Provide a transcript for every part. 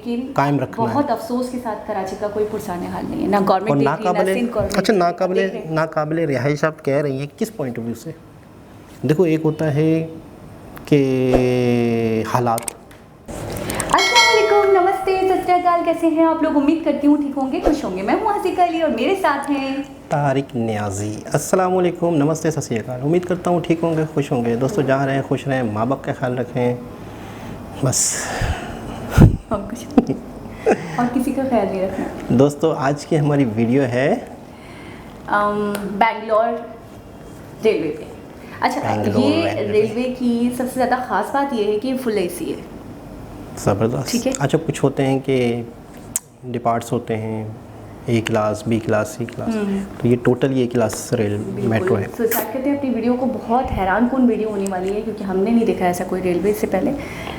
लेकिन कायम रखना है। बहुत अफसोस के साथ कराची का कोई पुरसाने हाल नहीं है, ना गवर्नमेंट देख रही है, ना सिंध गवर्नमेंट। अच्छा, नाकाबिले रिहाइश आप कह रही हैं, किस पॉइंट ऑफ व्यू से? देखो, एक होता है कि हालात। अस्सलाम वालेकुम, नमस्ते, सत श्री अकाल, कैसे हैं आप लोग? उम्मीद करती हूँ ठीक होंगे, खुश होंगे। मैं हूँ हसीका अली और मेरे साथ हैं तारिक नियाजी। अस्सलाम वालेकुम, नमस्ते, सत श्री अकाल। उम्मीद करता हूँ ठीक होंगे, खुश होंगे। दोस्तों जहाँ रहें खुश रहें, माँ बाप का ख्याल रखें, बस और कुछ और किसी का ख्याल नहीं रखना। दोस्तों आज की हमारी वीडियो है बैंगलोर रेलवे पे। अच्छा, ये रेलवे की सबसे ज़्यादा ख़ास बात ये है कि ये फुल एसी है। ज़बरदस्त। ठीक है। अच्छा, कुछ होते हैं कि डिपार्ट्स होते हैं, ए क्लास, बी क्लास, सी क्लास, तो ये टोटल ये क्लास रेल मेट्रो है। तो स्टार्ट करते हैं अपनी वीडियो को। बहुत हैरान कौन वीडियो होने वाली है क्योंकि हमने नहीं देखा ऐसा कोई रेलवे से पहले।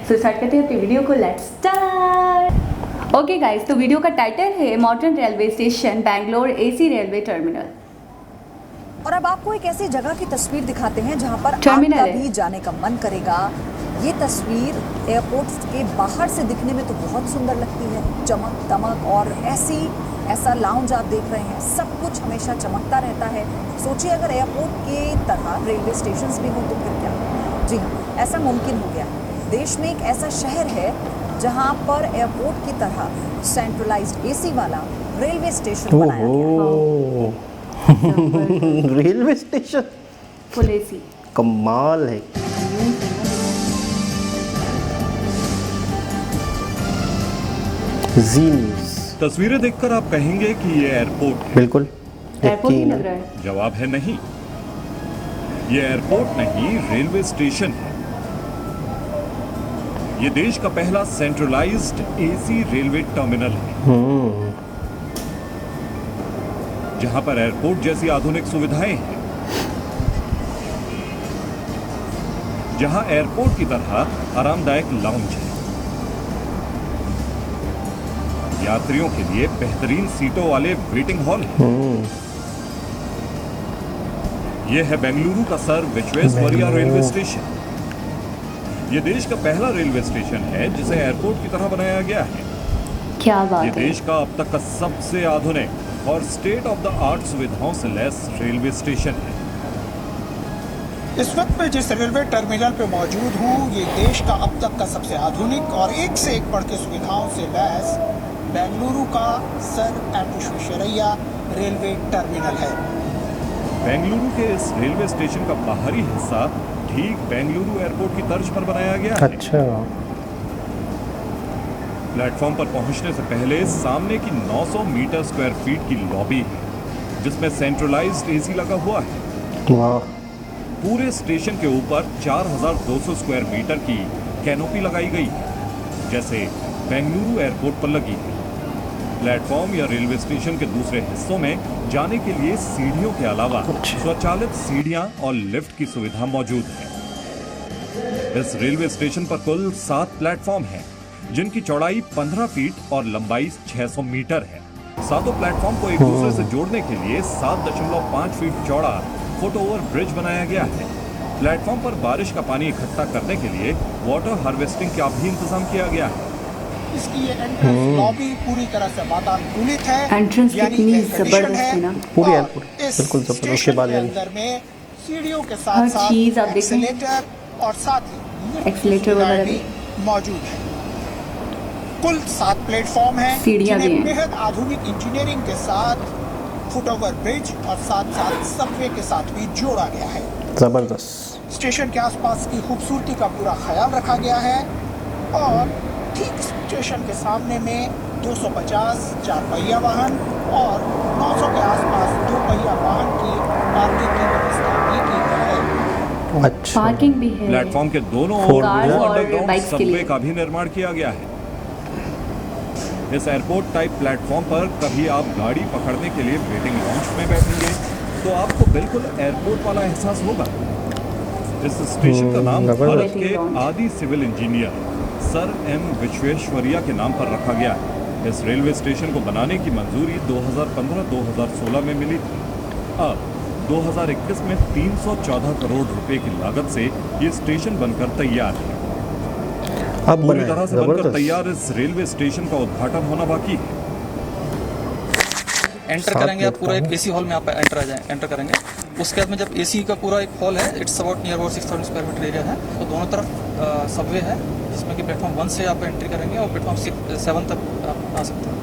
तो स्टार्ट करते हैं अपनी वीडियो को, लेट्स स्टार्ट। ओके गाइस, तो वीडियो का टाइटल है modern railway station Bangalore AC railway terminal. और अब आपको एक ऐसी जगह की तस्वीर दिखाते हैं जहां पर टर्मिनल आपका है। भी जाने का मन करेगा। ये तस्वीर एयरपोर्ट के बाहर से दिखने में तो बहुत सुंदर लगती है, चमक दमक, और ऐसा लाउंज आप देख रहे हैं, सब कुछ हमेशा चमकता रहता है। सोचिए अगर एयरपोर्ट के तरह रेलवे स्टेशंस भी हों तो फिर क्या। जी हाँ, ऐसा मुमकिन हो गया है। देश में एक ऐसा शहर है जहां पर एयरपोर्ट की तरह सेंट्रलाइज्ड एसी वाला रेलवे स्टेशन बनाया गया। रेलवे स्टेशन फुल एसी, कमाल है। जी न्यूज़। तस्वीरें देखकर आप कहेंगे कि ये एयरपोर्ट है। बिल्कुल एयरपोर्ट ही लग रहा है। जवाब है नहीं, ये एयरपोर्ट नहीं, रेलवे स्टेशन है। ये देश का पहला सेंट्रलाइज्ड एसी रेलवे टर्मिनल है, जहां पर एयरपोर्ट जैसी आधुनिक सुविधाएं हैं, जहां एयरपोर्ट की तरह आरामदायक लाउंज है, यात्रियों के लिए बेहतरीन सीटों वाले वेटिंग हॉल है। यह है बेंगलुरु का सर विश्वेश्वरैया रेलवे स्टेशन। यह देश का पहला रेलवे स्टेशन है जिसे एयरपोर्ट की तरह बनाया गया है। क्या बात ये है। देश का अब तक का सबसे आधुनिक और स्टेट ऑफ द आर्ट सुविधाओं से लैस रेलवे स्टेशन है। इस वक्त मैं जिस रेलवे टर्मिनल पे मौजूद हूँ, ये देश का अब तक का सबसे आधुनिक और एक से एक बढ़ के सुविधाओं से लैस बेंगलुरु का sir M Visvesvaraya railway terminal है। बेंगलुरु के इस रेलवे स्टेशन का बाहरी हिस्सा ठीक बेंगलुरु एयरपोर्ट की तर्ज पर बनाया गया है। अच्छा। प्लेटफॉर्म पर पहुंचने से पहले सामने की 900 मीटर स्क्वायर फीट की लॉबी है जिसमें सेंट्रलाइज्ड एसी लगा हुआ है। वाह। पूरे स्टेशन के ऊपर 4200 स्क्वायर मीटर की कैनोपी लगाई गई है, जैसे बेंगलुरु एयरपोर्ट पर लगी है। प्लेटफॉर्म या रेलवे स्टेशन के दूसरे हिस्सों में जाने के लिए सीढ़ियों के अलावा स्वचालित सीढ़ियां और लिफ्ट की सुविधा मौजूद है। इस रेलवे स्टेशन पर कुल 7 प्लेटफॉर्म हैं, जिनकी चौड़ाई 15 फीट और लंबाई 600 मीटर है। सातों प्लेटफॉर्म को एक दूसरे से जोड़ने के लिए 7.5 फीट चौड़ा फुट ओवर ब्रिज बनाया गया है। प्लेटफॉर्म पर बारिश का पानी इकट्ठा करने के लिए वाटर हार्वेस्टिंग का भी इंतजाम किया गया है। इसकी ये एंट्रेंस लॉबी पूरी तरह से वातानुकूलित है। एंट्रेंस यानी कितनी एयर जबरदस्त कंडीशन है ना। पूरी और एयरपोर्ट इस बिल्कुल जबरदस्त। उसके स्टेशन बाद के यानी अंदर में सीढ़ियों के हर साथ साथ चीज़ आप देखें। एक्सीलेटर और साथ ही लिफ्ट की एक्सीलेटर सुविधाएं वगैरह भी मौजूद है। कुल 7 प्लेटफॉर्म हैं, सीढ़ियां भी जिन्हें हैं। बेहद आधुनिक इंजीनियरिंग के साथ फुट ओवर ब्रिज और साथ साथ सबवे के साथ भी जोड़ा गया है। ज़बरदस्त। स्टेशन के आसपास की खूबसूरती का पूरा ख्याल रखा गया है और ठीक स्टेशन के सामने में 250 4 पहिया वाहन और 900 के आसपास 2 पहिया वाहन की पार्किंग की व्यवस्था भी की गई है। अच्छा। पार्किंग भी है। प्लेटफॉर्म के दोनों Four ओर wheeler। अंडरग्राउंड बाइक्स के सबवे लिए। का भी निर्माण किया गया है। इस एयरपोर्ट टाइप प्लेटफॉर्म पर कभी आप गाड़ी पकड़ने के लिए वेटिंग लॉन्च में बैठेंगे तो आपको बिल्कुल एयरपोर्ट वाला एहसास होगा। इस स्टेशन का नाम भारत के आदि civil engineer sir M Visvesvaraya के नाम पर रखा गया है। इस रेलवे स्टेशन को बनाने की मंजूरी 2015-2016 में मिली थी। अब 2021 में 314 करोड़ रुपए की लागत से ये स्टेशन बनकर तैयार है। अब पूरी बना है, तरह से बनकर जबरदस्त। तैयार इस रेलवे स्टेशन का उद्घाटन होना बाकी है। एंटर 7 करेंगे आप पूरा एक प्लेटफॉर्म एसी हॉल में आप एंटर करेंगे। उसके बाद में जब एसी का पूरा एक हॉल है, it's about near about 6000 square metre area है, तो दोनों तरफ सबवे है, जिसमें कि प्लेटफॉर्म 1 से आप एंट्री करेंगे और प्लेटफॉर्म 7 तक आप आ सकते हैं।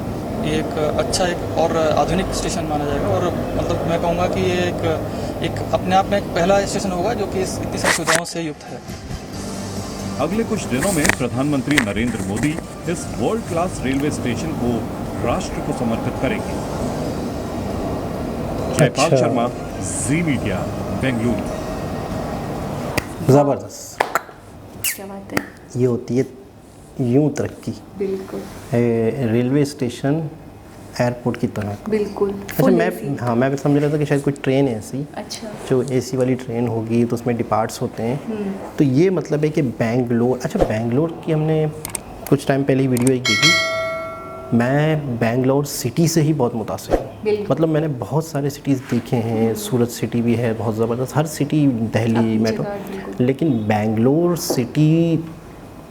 ये एक अच्छा एक और आधुनिक स्टेशन माना जाएगा, और मतलब मैं कहूँगा कि ये एक अपने आप में एक पहला स्टेशन होगा जो कि इतनी सारी सुविधाओं से युक्त है। अगले कुछ दिनों में प्रधानमंत्री नरेंद्र मोदी इस वर्ल्ड क्लास रेलवे स्टेशन को राष्ट्र को समर्पित करेंगे। जयपाल अच्छा। शर्मा, जी मीडिया, बेंगलुरु। ज़बरदस्त। क्या बात है, ये होती है यूं तरक्की, बिल्कुल रेलवे स्टेशन एयरपोर्ट की तरह। बिल्कुल। अच्छा Full मैं AC। हाँ मैं भी समझ रहा था कि शायद कोई ट्रेन है ऐसी अच्छा। जो एसी वाली ट्रेन होगी, तो उसमें डिपार्ट्स होते हैं। तो ये मतलब है कि बेंगलोर, अच्छा बेंगलोर की हमने कुछ टाइम पहले ही वीडियो एक देखी। मैं बेंगलोर सिटी से ही बहुत मुतासिर हूँ। बिल्कुल। मतलब मैंने बहुत सारे सिटीज़ देखे हैं, सूरत सिटी भी है बहुत ज़बरदस्त, हर सिटी, दिल्ली अपनी मेट्रो, जगह, बिल्कुल। लेकिन बेंगलोर सिटी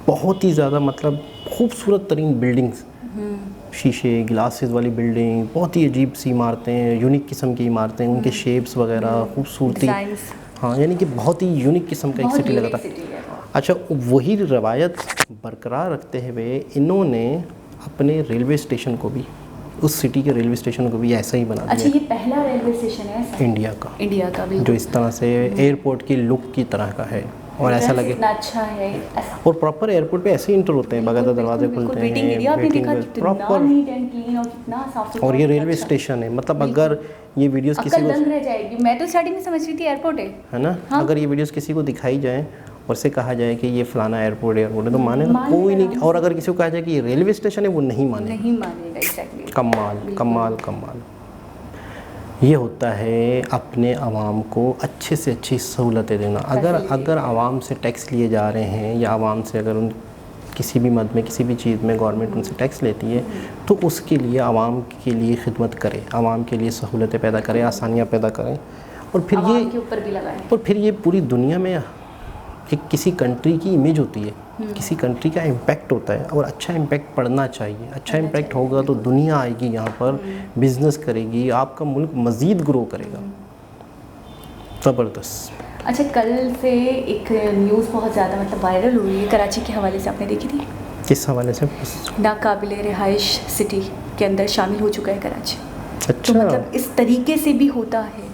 बहुत ही ज़्यादा मतलब खूबसूरत तरीन बिल्डिंग्स, शीशे ग्लासेस वाली बिल्डिंग, बहुत ही अजीब सी इमारतें, यूनिक किस्म की इमारतें, उनके शेप्स वगैरह खूबसूरती। Designs। हाँ यानी कि बहुत ही यूनिक किस्म का एक बहुत सिटी लगा unique था। city है वो। अच्छा वही रवायत बरकरार रखते हुए इन्होंने अपने रेलवे स्टेशन को भी, उस सिटी के रेलवे स्टेशन को भी ऐसा ही बना अच्छा, दिया ये पहला रेलवे स्टेशन है ऐसा? इंडिया का, इंडिया का, जो बिल्कुल। इस तरह से एयरपोर्ट की लुक की तरह का है और ऐसा लगे, इतना अच्छा है ऐसा। और प्रॉपर एयरपोर्ट पे ऐसे ही इंटर होते हैं, बाकायदा दरवाजे खुलते हैं, वेटिंग एरिया आपने देखा कितना प्रॉपर। नीट एंड क्लीन और कितना साफ सुथरा। और ये रेलवे अच्छा। स्टेशन है, मतलब अगर ये वीडियोस किसी अक्ल को, दंग रह जाएगी। मैं तो स्टार्टिंग में समझ रही थी एयरपोर्ट है है ना, हाँ। अगर ये वीडियोस किसी को दिखाई जाए और से कहा जाए कि ये फलाना एयरपोर्ट है तो मानेगा मान कोई लेगा नहीं, और अगर किसी को कहा जाए कि ये रेलवे स्टेशन है वो नहीं मानेगा। नहीं मानेगा, एग्जैक्टली। कमाल कमाल कमाल। ये होता है अपने आवाम को अच्छे से अच्छी सहूलतें देना। अगर आवाम से टैक्स लिए जा रहे हैं, या आवाम से अगर उन किसी भी मद में किसी भी चीज़ में गवर्नमेंट उनसे टैक्स लेती है, तो उसके लिए आवाम के लिए खिदमत करे, आवाम के लिए सहूलतें पैदा करें, आसानियाँ पैदा करें, और फिर आवाम के ऊपर भी लगाए। और फिर ये पूरी दुनिया में एक किसी कंट्री की इमेज होती है, किसी कंट्री का इम्पैक्ट होता है, और अच्छा इम्पैक्ट पड़ना चाहिए। अच्छा इम्पैक्ट होगा तो दुनिया आएगी यहाँ पर, बिजनेस करेगी, आपका मुल्क मज़ीद ग्रो करेगा। ज़बरदस्त। अच्छा, कल से एक न्यूज़ बहुत ज़्यादा मतलब वायरल हुई है कराची के हवाले से, आपने देखी थी? किस हवाले से? नाकाबिले रिहाइश सिटी के अंदर शामिल हो चुका है कराची। तो अच्छा मतलब इस तरीके से भी होता है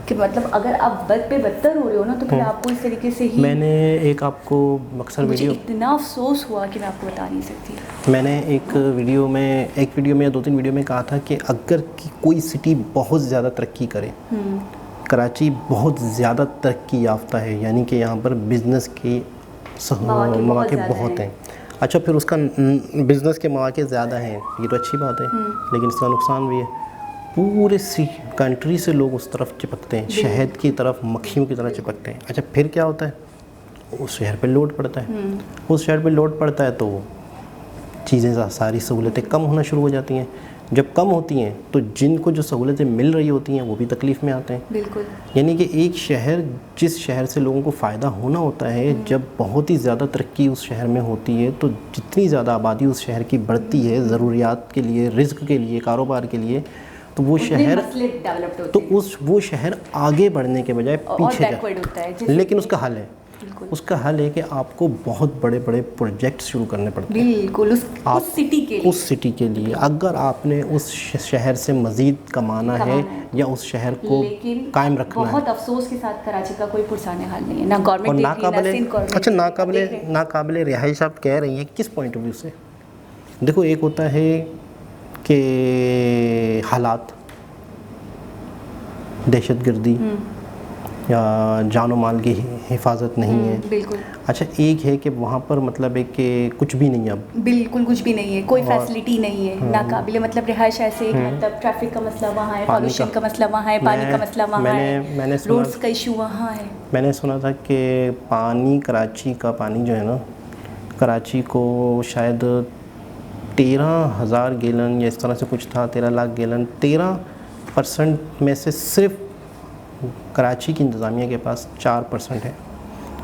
कि मतलब अगर आप बद पे बदतर हो रहे हो ना, तो फिर आपको इस तरीके से ही। मैंने एक आपको अक्सर मुझे वीडियो, इतना अफसोस हुआ कि मैं आपको बता नहीं सकती। मैंने एक वीडियो में या 2-3 वीडियो में कहा था कि अगर कोई सिटी बहुत ज़्यादा तरक्की करे, कराची बहुत ज़्यादा तरक्की याफ्ता है, यानी कि यहाँ पर बिज़नेस के मौके बहुत हैं। अच्छा फिर उसका बिज़नेस के मौके ज़्यादा हैं, ये तो अच्छी बात है, लेकिन इसका नुकसान भी है। पूरे कंट्री से लोग उस तरफ चिपकते हैं, शहद की तरफ मक्खियों की तरह चिपकते हैं। अच्छा फिर क्या होता है, उस शहर पे लोड पड़ता है, उस शहर पे लोड पड़ता है तो चीज़ें, सारी सहूलतें कम होना शुरू हो जाती हैं। जब कम होती हैं तो जिनको जो सहूलतें मिल रही होती हैं वो भी तकलीफ़ में आते हैं। बिल्कुल। यानी कि एक शहर, जिस शहर से लोगों को फ़ायदा होना होता है, जब बहुत ही ज़्यादा तरक्की उस शहर में होती है, तो जितनी ज़्यादा आबादी उस शहर की बढ़ती है ज़रूरियात के लिए, रिज़्क के लिए, कारोबार के लिए, तो वो शहर, तो वो शहर आगे बढ़ने के बजाय पीछे होता है। लेकिन उसका हल है, उसका हल है कि आपको बहुत बड़े बड़े प्रोजेक्ट्स शुरू करने पड़ते हैं। बिल्कुल, उस सिटी के लिए अगर आपने उस शहर से मज़ीद कमाना है या उस शहर को कायम रखना है। बहुत अफसोस के साथ कराची का कोई पुरसाने हाल नहीं है, ना गवर्नमेंट देख रही है, ना सिंध गवर्नमेंट। अच्छा नाकाबिले रिहाइश आप कह रही हैं, किस पॉइंट ऑफ व्यू से? देखो एक होता है कि हालात, दहशतगर्दी या जानो माल की हिफाजत नहीं है। बिल्कुल। अच्छा एक है कि वहाँ पर मतलब है कि कुछ भी नहीं है, अब बिल्कुल कुछ भी नहीं है, कोई फैसिलिटी नहीं है। नाकाबिले मतलब रिहाइश ऐसे एक मतलब ट्रैफिक का मसला वहाँ है, पॉल्यूशन का मसला वहाँ है, पानी का मसला वहाँ है, रोड्स का इशू वहाँ है। मैंने सुना था कि पानी, कराची का पानी जो है ना, कराची को शायद 13,000 गैलन या इस तरह से कुछ था, 13 लाख गैलन, 13% में से सिर्फ कराची की इंतज़ामिया के पास 4% है।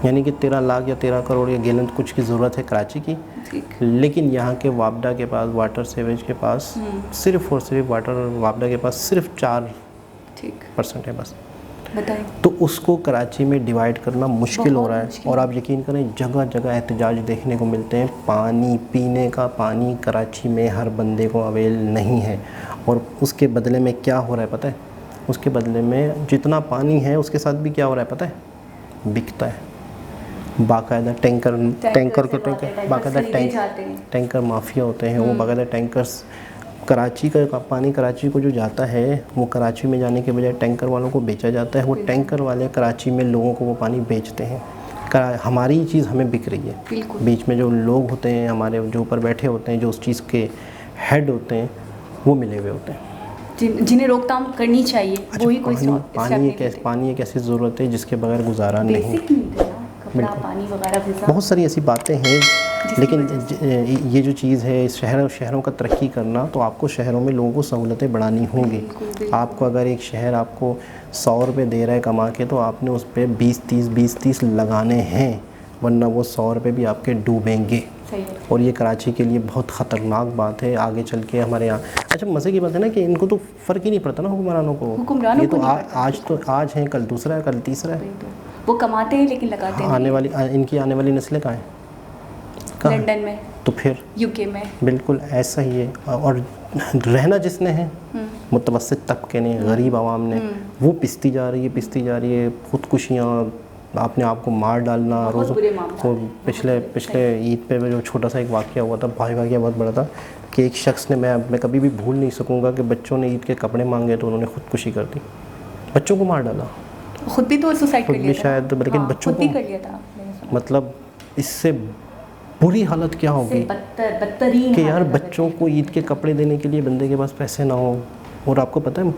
यानी कि 13 लाख या 13 करोड़ या गैलन कुछ की ज़रूरत है कराची की। ठीक। लेकिन यहाँ के वापडा के पास, वाटर सीवेज के पास सिर्फ और सिर्फ वापडा के पास सिर्फ 4% है बस। बताएं। तो उसको कराची में डिवाइड करना मुश्किल हो रहा है। और आप यकीन करें जगह जगह एहतजाज देखने को मिलते हैं। पानी, पीने का पानी कराची में हर बंदे को अवेल नहीं है। और उसके बदले में क्या हो रहा है पता है? उसके बदले में जितना पानी है उसके साथ भी क्या हो रहा है पता है? बिकता है। बाकायदा टैंकर माफिया होते हैं। वो बाकायदा टैंकर्स कराची का पानी, कराची को जो जाता है वो कराची में जाने के बजाय टैंकर वालों को बेचा जाता है। वो टैंकर वाले कराची में लोगों को वो पानी बेचते हैं। हमारी चीज़ हमें बिक रही है। बीच में जो लोग होते हैं हमारे, जो ऊपर बैठे होते हैं, जो उस चीज़ के हेड होते हैं, वो मिले हुए होते हैं जिन्हें रोकथाम करनी चाहिए। वही कोई पानी एक ऐसी ज़रूरत है जिसके बगैर गुजारा नहीं। पानी वगैरह बहुत सारी ऐसी बातें हैं। लेकिन ये जो चीज़ है शहरों का तरक्की करना, तो आपको शहरों में लोगों को सहूलतें बढ़ानी होंगी। आपको अगर एक शहर आपको 100 रुपये दे रहा है कमा के, तो आपने उस पर 20-30 लगाने हैं, वरना वो 100 रुपये भी आपके डूबेंगे। और ये कराची के लिए बहुत ख़तरनाक बात है आगे चल के हमारे यहाँ। अच्छा, मज़े की बात है ना कि इनको तो फ़र्क ही नहीं पड़ता ना हुक्मरानों को। ये तो आज हैं, कल दूसरा है, कल तीसरा है। वो कमाते हैं लेकिन लगाते हैं। इनकी आने वाली नस्लें कहाँ हैं? लंदन में, तो फिर यूके में। बिल्कुल ऐसा ही है। और रहना जिसने है मुतवस्सित तबके ने, गरीब आवाम ने, वो पिसती जा रही है। खुदकुशियाँ, अपने आप को मार डालना। रोज़ वो पिछले ईद पे जो छोटा सा एक वाक़या हुआ था, भाई वाक़या बहुत बड़ा था कि एक शख्स ने, मैं कभी भी भूल नहीं सकूँगा कि बच्चों ने ईद के कपड़े मांगे तो उन्होंने खुदकुशी कर दी, बच्चों को मार डाला। खुद भी तो सुसाइड कर लिया था शायद, लेकिन बच्चों को कर लिया था। मतलब इससे बुरी हालत क्या होगी बदतरीन कि यार बच्चों को ईद के कपड़े देने के लिए बंदे के पास पैसे ना हो। और आपको पता है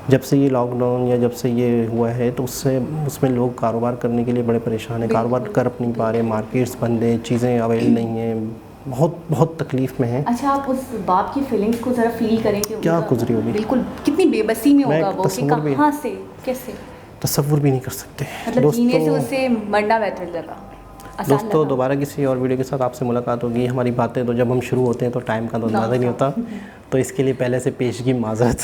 जब से ये लॉकडाउन या जब से ये हुआ है तो उसमें लोग कारोबार करने के लिए बड़े परेशान हैं। कारोबार कर नहीं पा रहे, मार्केट्स बंद है, चीज़ें अवेल नहीं हैं, बहुत तकलीफ़ में हैं। अच्छा, आप उस बाप की फीलिंग्स को ज़रा फील करें कि क्या गुजरी होगी। बिल्कुल कितनी बेबसी में होगा वो, कि कहाँ से कैसे तसव्वुर भी नहीं कर सकते। मतलब जीने से उससे मरना बेहतर लगा। दोस्तों, दोबारा किसी और वीडियो के साथ आपसे मुलाकात होगी। हमारी बातें तो जब हम शुरू होते हैं तो टाइम का तो अंदाज़ा नहीं होता, तो इसके लिए पहले से पेशगी माज़रत।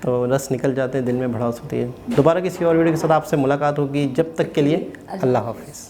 तो रस निकल जाते हैं, दिल में भड़ास होती है। दोबारा किसी और वीडियो के साथ आपसे मुलाकात होगी। जब तक के लिए अल्लाह हाफ़िज़।